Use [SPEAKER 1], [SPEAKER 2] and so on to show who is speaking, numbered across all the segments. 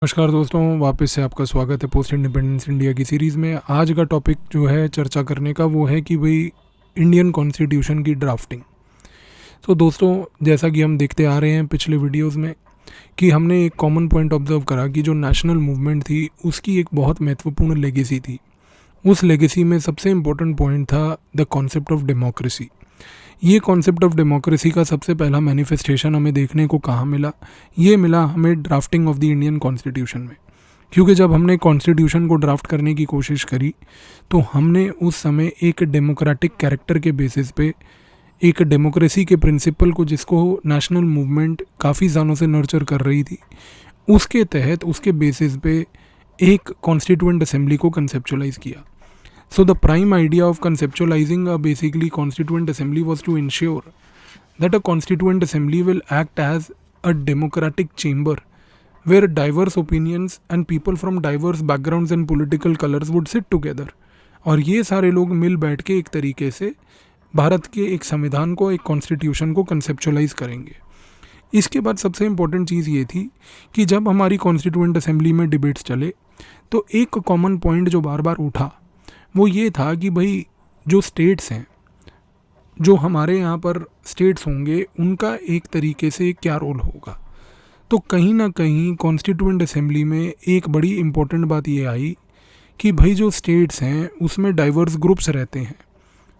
[SPEAKER 1] नमस्कार दोस्तों, वापस से आपका स्वागत है पोस्ट इंडिपेंडेंस इंडिया की सीरीज़ में। आज का टॉपिक जो है चर्चा करने का वो है कि भाई इंडियन कॉन्स्टिट्यूशन की ड्राफ्टिंग। तो दोस्तों, जैसा कि हम देखते आ रहे हैं पिछले वीडियोस में कि हमने एक कॉमन पॉइंट ऑब्जर्व करा कि जो नेशनल मूवमेंट थी उसकी एक बहुत महत्वपूर्ण लेगेसी थी। उस लेगेसी में सबसे इम्पोर्टेंट पॉइंट था द कॉन्सेप्ट ऑफ डेमोक्रेसी। ये कॉन्सेप्ट ऑफ डेमोक्रेसी का सबसे पहला मैनिफेस्टेशन हमें देखने को कहाँ मिला? ये मिला हमें drafting of the Indian constitution में। क्योंकि जब हमने कॉन्स्टिट्यूशन को ड्राफ्ट करने की कोशिश करी तो हमने उस समय एक डेमोक्रेटिक कैरेक्टर के बेसिस पे, एक डेमोक्रेसी के प्रिंसिपल को जिसको नेशनल मूवमेंट काफ़ी सालों से नर्चर कर रही थी, उसके तहत उसके बेसिस पे एक कॉन्स्टिट्यूएंट असेंबली को कंसेप्चुलाइज किया। So the prime idea of conceptualizing a basically constituent assembly was to ensure that a constituent assembly will act as a democratic chamber where diverse opinions and people from diverse backgrounds and political colors would sit together। और ये सारे लोग मिल बैठ के एक तरीके से भारत के एक संविधान को, एक कॉन्स्टिट्यूशन को कंसेप्चुलाइज करेंगे। इसके बाद सबसे इम्पोर्टेंट चीज़ ये थी कि जब हमारी कॉन्स्टिट्यूएंट असेंबली में डिबेट्स चले तो एक कॉमन पॉइंट जो बार बार उठा वो ये था कि भाई जो स्टेट्स हैं, जो हमारे यहाँ पर स्टेट्स होंगे, उनका एक तरीके से क्या रोल होगा। तो कहीं ना कहीं कॉन्स्टिट्यूएंट असेंबली में एक बड़ी इम्पोर्टेंट बात ये आई कि भाई जो स्टेट्स हैं उसमें डाइवर्स ग्रुप्स रहते हैं।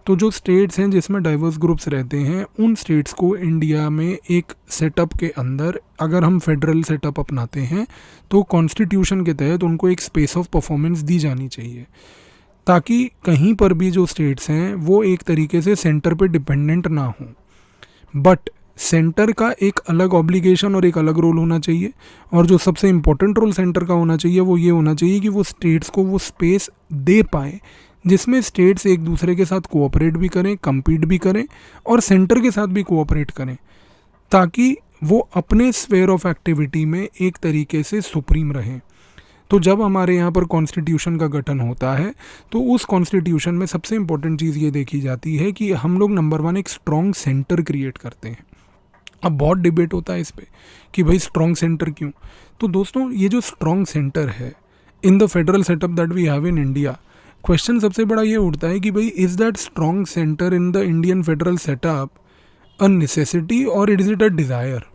[SPEAKER 1] तो जो स्टेट्स हैं जिसमें डाइवर्स ग्रुप्स रहते हैं, उन स्टेट्स को इंडिया में एक सेटअप के अंदर, अगर हम फेडरल सेटअप अपनाते हैं तो कॉन्स्टिट्यूशन के तहत उनको एक स्पेस ऑफ परफॉर्मेंस दी जानी चाहिए, ताकि कहीं पर भी जो स्टेट्स हैं वो एक तरीके से सेंटर पे डिपेंडेंट ना हो। बट सेंटर का एक अलग ऑब्लिगेशन और एक अलग रोल होना चाहिए, और जो सबसे इम्पोर्टेंट रोल सेंटर का होना चाहिए वो ये होना चाहिए कि वो स्टेट्स को वो स्पेस दे पाए जिसमें स्टेट्स एक दूसरे के साथ कोऑपरेट भी करें, कम्पीट भी करें और सेंटर के साथ भी कोऑपरेट करें, ताकि वो अपने स्फेयर ऑफ एक्टिविटी में एक तरीके से सुप्रीम रहें। तो जब हमारे यहाँ पर कॉन्स्टिट्यूशन का गठन होता है तो उस कॉन्स्टिट्यूशन में सबसे इम्पोर्टेंट चीज़ ये देखी जाती है कि हम लोग नंबर 1 एक स्ट्रॉन्ग सेंटर क्रिएट करते हैं। अब बहुत डिबेट होता है इस पे कि भाई स्ट्रॉन्ग सेंटर क्यों। तो दोस्तों, ये जो स्ट्रॉन्ग सेंटर है in the federal setup that we have in India, question सबसे बड़ा ये उठता है कि भाई is that strong centre in the Indian federal setup a necessity और इज इट अ डिज़ायर?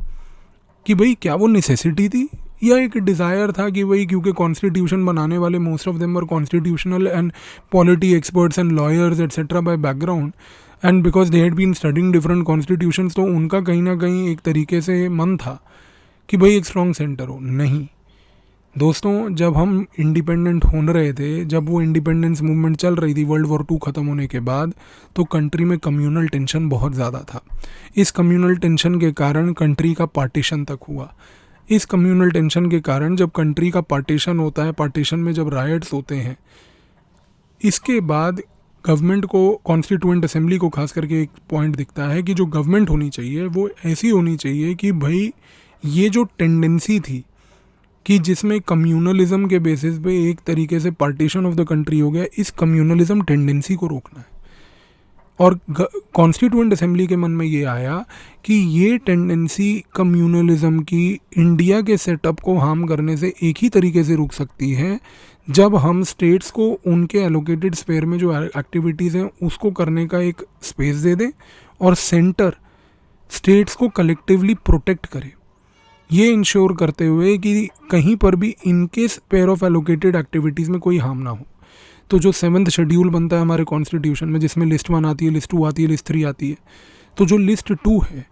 [SPEAKER 1] कि भाई क्या वो नेसेसिटी थी या एक डिज़ायर था कि भाई क्योंकि कॉन्स्टिट्यूशन बनाने वाले most of them are constitutional and polity experts and lawyers etcetera by background, and because they had been studying different constitutions, तो उनका कहीं ना कहीं एक तरीके से मन था कि भाई एक स्ट्रॉन्ग सेंटर हो। नहीं दोस्तों, जब हम इंडिपेंडेंट हो रहे थे, जब वो इंडिपेंडेंस मूवमेंट चल रही थी वर्ल्ड वॉर 2 ख़त्म होने के बाद, तो कंट्री में कम्यूनल टेंशन बहुत ज़्यादा था। इस कम्यूनल टेंशन के कारण कंट्री का पार्टीशन तक हुआ। इस कम्यूनल टेंशन के कारण जब कंट्री का पार्टीशन होता है, पार्टीशन में जब रायट्स होते हैं, इसके बाद गवर्नमेंट को, कॉन्स्टिट्यूएंट असेंबली को खास करके एक पॉइंट दिखता है कि जो गवर्नमेंट होनी चाहिए वो ऐसी होनी चाहिए कि भाई ये जो टेंडेंसी थी कि जिसमें कम्यूनलिज्म के बेसिस पे एक तरीके से पार्टीशन ऑफ द कंट्री हो गया, इस कम्यूनलिज्म टेंडेंसी को रोकना है। और कॉन्स्टिट्यूएंट असेंबली के मन में ये आया कि ये टेंडेंसी कम्यूनलिज्म की इंडिया के सेटअप को हार्म करने से एक ही तरीके से रुक सकती है जब हम स्टेट्स को उनके एलोकेटेड स्पेयर में जो एक्टिविटीज़ हैं उसको करने का एक स्पेस दे दें और सेंटर स्टेट्स को कलेक्टिवली प्रोटेक्ट करे, ये इंश्योर करते हुए कि कहीं पर भी इनके स्पेयर ऑफ एलोकेटेड एक्टिविटीज़ में कोई हार्म ना हो। तो जो 7th शेड्यूल बनता है हमारे कॉन्स्टिट्यूशन में, जिसमें लिस्ट 1 आती है, लिस्ट 2 आती है, लिस्ट 3 आती है, तो जो लिस्ट 2 है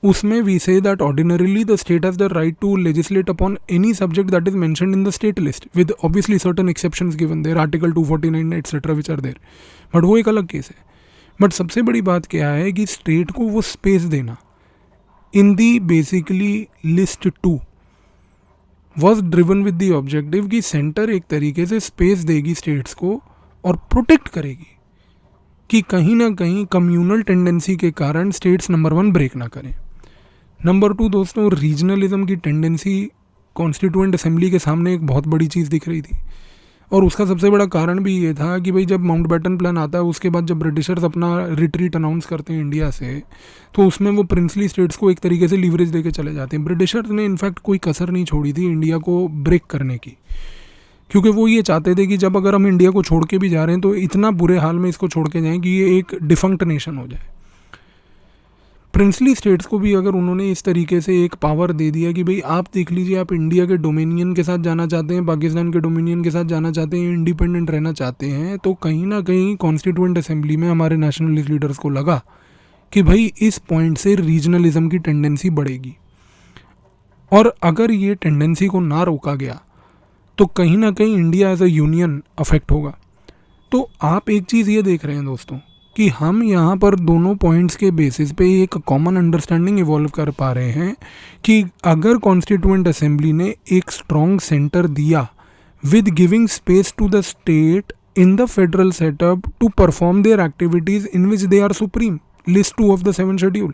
[SPEAKER 1] उसमें we say that ordinarily the state has the right to legislate upon any subject that is mentioned in the state list with obviously certain exceptions given there, article 249 etcetera which are there, but वो एक अलग case है। But सबसे बड़ी बात क्या है कि स्टेट को वो स्पेस देना in the basically list 2 was driven with the objective कि सेंटर एक तरीके से स्पेस देगी स्टेट्स को और प्रोटेक्ट करेगी कि कहीं ना कहीं कम्यूनल टेंडेंसी के कारण स्टेट्स नंबर 1 ब्रेक ना करें। नंबर 2 दोस्तों, रीजनलिज्म की टेंडेंसी कॉन्स्टिट्यूएंट असेंबली के सामने एक बहुत बड़ी चीज़ दिख रही थी। और उसका सबसे बड़ा कारण भी ये था कि भाई जब माउंटबेटन प्लान आता है उसके बाद जब ब्रिटिशर्स अपना रिट्रीट अनाउंस करते हैं इंडिया से, तो उसमें वो प्रिंसली स्टेट्स को एक तरीके से लीवरेज देके चले जाते हैं। ब्रिटिशर्स ने इनफैक्ट कोई कसर नहीं छोड़ी थी इंडिया को ब्रेक करने की, क्योंकि वो ये चाहते थे कि जब अगर हम इंडिया को छोड़ के भी जा रहे हैं तो इतना बुरे हाल में इसको छोड़ के जाएं कि ये एक डिफंक्ट नेशन हो जाए। प्रिंसली स्टेट्स को भी अगर उन्होंने इस तरीके से एक पावर दे दिया कि भाई आप देख लीजिए, आप इंडिया के डोमिनियन के साथ जाना चाहते हैं, पाकिस्तान के डोमिनियन के साथ जाना चाहते हैं, इंडिपेंडेंट रहना चाहते हैं, तो कहीं ना कहीं कॉन्स्टिट्यूएंट असेंबली में हमारे नेशनलिस्ट लीडर्स को लगा कि भाई इस पॉइंट से रीजनलिज्म की टेंडेंसी बढ़ेगी, और अगर ये टेंडेंसी को ना रोका गया तो कहीं ना कहीं India as a union affect होगा। तो आप एक चीज़ ये देख रहे हैं दोस्तों कि हम यहाँ पर दोनों पॉइंट्स के बेसिस पे एक कॉमन अंडरस्टैंडिंग इवॉल्व कर पा रहे हैं कि अगर कॉन्स्टिट्यूएंट असेंबली ने एक स्ट्रॉन्ग सेंटर दिया with giving space to the state in the federal setup to perform their activities in which they are supreme, list 2 of the 7 schedule,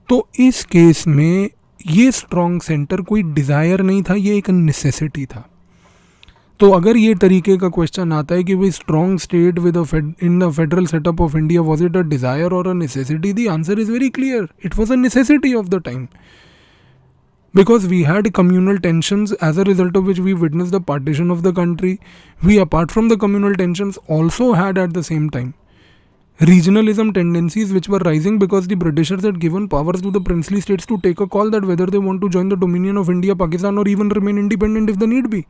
[SPEAKER 1] तो इस केस में ये स्ट्रॉन्ग सेंटर कोई डिज़ायर नहीं था, ये एक नेसेसिटी था। तो अगर ये तरीके का क्वेश्चन आता है कि भाई strong state within the federal setup of India, was it a desire or a necessity? The answer is very clear, it was a necessity of the time, because we had communal tensions as a result of which we witnessed the partition of the country. We, apart from the communal tensions, also had at the same time regionalism tendencies which were rising because the Britishers had given powers to the princely states to take a call that whether they want to join the dominion of India, Pakistan or even remain independent if the need be.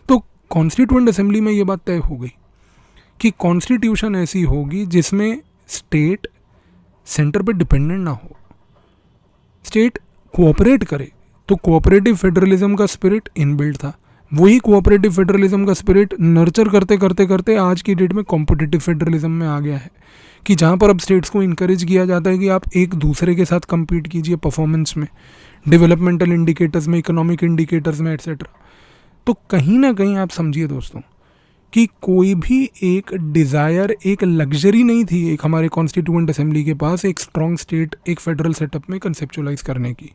[SPEAKER 1] तो constituent assembly में ये बात तय हो गई कि constitution ऐसी होगी जिसमें स्टेट सेंटर पे डिपेंडेंट ना हो, स्टेट कोऑपरेट करे। तो कोऑपरेटिव फेडरलिज्म का स्पिरिट इनबिल्ट था, वही कोऑपरेटिव फेडरलिज्म का स्पिरिट नर्चर करते करते करते आज की डेट में कॉम्पिटिटिव फेडरलिज्म में आ गया है कि जहाँ पर अब स्टेट्स को इनकरेज किया जाता है कि आप एक दूसरे के साथ compete कीजिए परफॉर्मेंस में, डेवलपमेंटल इंडिकेटर्स में, इकोनॉमिक इंडिकेटर्स में एट्सेट्रा। तो कहीं ना कहीं आप समझिए दोस्तों कि कोई भी एक डिज़ायर, एक लग्जरी नहीं थी एक हमारे कॉन्स्टिट्यूएंट असेंबली के पास एक स्ट्रॉन्ग स्टेट, एक फेडरल सेटअप में कंसेप्चुलाइज करने की।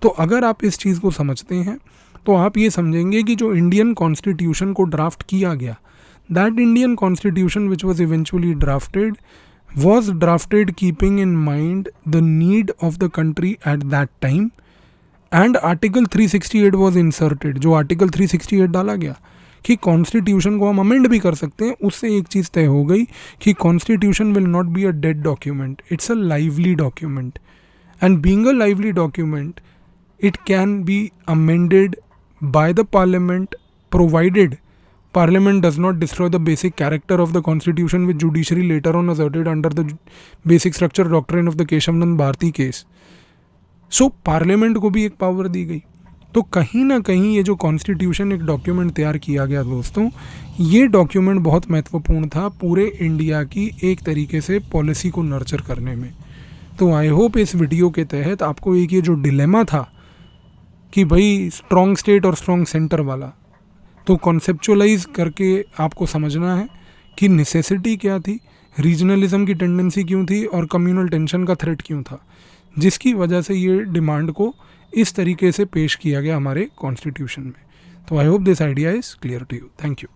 [SPEAKER 1] तो अगर आप इस चीज़ को समझते हैं तो आप ये समझेंगे कि जो इंडियन कॉन्स्टिट्यूशन को ड्राफ्ट किया गया, that Indian constitution which was eventually drafted was drafted keeping in mind the need of the country at that time, and Article 368 was inserted। जो Article 368 डाला गया कि कॉन्स्टिट्यूशन को हम अमेंड भी कर सकते हैं, उससे एक चीज़ तय हो गई कि constitution will not be a dead document, it's a lively document, and being a lively document it can be amended by the parliament provided parliament does not destroy the basic character of the constitution which judiciary later on asserted under the basic structure doctrine of the Keshavanand Bharati case। so parliament को भी एक power दी गई। तो कहीं ना कहीं ये जो कॉन्स्टिट्यूशन एक डॉक्यूमेंट तैयार किया गया दोस्तों, ये डॉक्यूमेंट बहुत महत्वपूर्ण था पूरे इंडिया की एक तरीके से पॉलिसी को नर्चर करने में। तो आई होप इस वीडियो के तहत आपको एक ये जो डिलेमा था कि भाई स्ट्रॉन्ग स्टेट और स्ट्रॉन्ग सेंटर वाला, तो कॉन्सेप्चुअलाइज करके आपको समझना है कि नेसेसिटी क्या थी, रीजनलिज्म की टेंडेंसी क्यों थी और कम्युनल टेंशन का थ्रेट क्यों था, जिसकी वजह से ये डिमांड को इस तरीके से पेश किया गया हमारे कॉन्स्टिट्यूशन में। तो I hope this idea is clear to you. Thank you.